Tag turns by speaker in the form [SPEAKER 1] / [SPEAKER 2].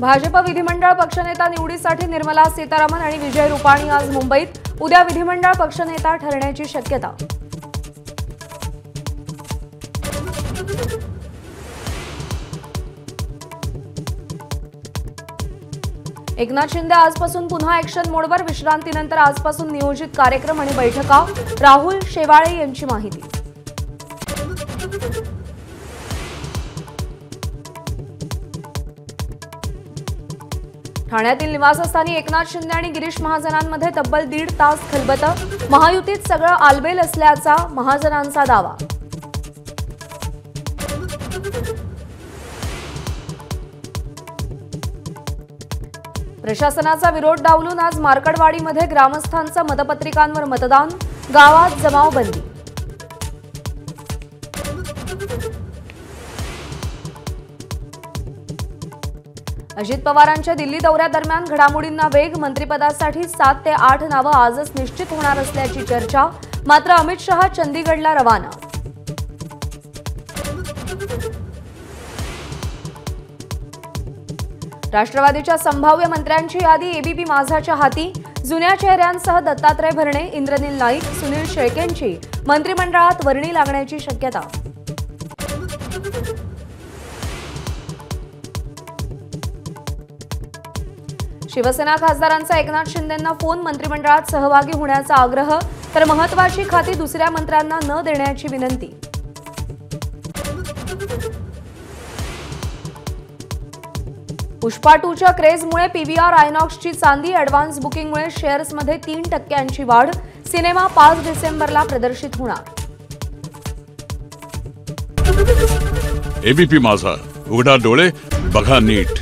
[SPEAKER 1] भाजप विधिमंडळ पक्षनेता निवडीसाठी निर्मला सीतारामन आणि विजय रुपाणी आज मुंबईत। उद्या विधिमंडळ पक्षनेता ठरण्याची शक्यता। एकनाथ शिंदे आजपासून पुन्हा ॲक्शन मोडवर। विश्रांतीनंतर आजपासून नियोजित कार्यक्रम आणि बैठका। राहुल शेवाळे यांची माहिती। ठाण्यातील निवासस्थानी एकनाथ शिंदे आणि गिरीश महाजनांमध्ये तब्बल 1.5 तास खलबतं। महायुतीत सगळं आलबेल असल्याचा महाजनांचा दावा। प्रशासनाचा विरोध डावलून आज मार्कडवाडीमध्ये ग्रामस्थांचं मतपत्रिकांवर मतदान। गावात जमावबंदी। अजित पवारांच्या दिल्ली दौऱ्यादरम्यान घडामोडींना वेग। मंत्रिपदासाठी 7 ते 8 नावं आजच निश्चित होणार असल्याची चर्चा। मात्र अमित शहा चंदीगडला रवाना। राष्ट्रवादीच्या संभाव्य मंत्र्यांची यादी एबीपी माझाच्या हाती। जुन्या चेहऱ्यांसह दत्तात्रय भरणे, इंद्रनील नाईक, सुनील शेळकेंची मंत्रिमंडळात वर्णी लागण्याची शक्यता। शिवसेना खासदारांचा एकनाथ शिंदेंना फोन। मंत्रिमंडळात सहभागी होण्याचा आग्रह, तर महत्त्वाची खाती दुसऱ्या मंत्र्यांना न देण्याची विनंती। पुष्पा 2च्या क्रेझमुळे पीव्हीआर आयनॉक्सची चांदी। ॲडव्हान्स बुकिंगमुळे शेअर्समध्ये 3% वाढ। सिनेमा 5 डिसेंबरला प्रदर्शित होणार।
[SPEAKER 2] एबीपी माझा, उघडा डोळे बघा नीट।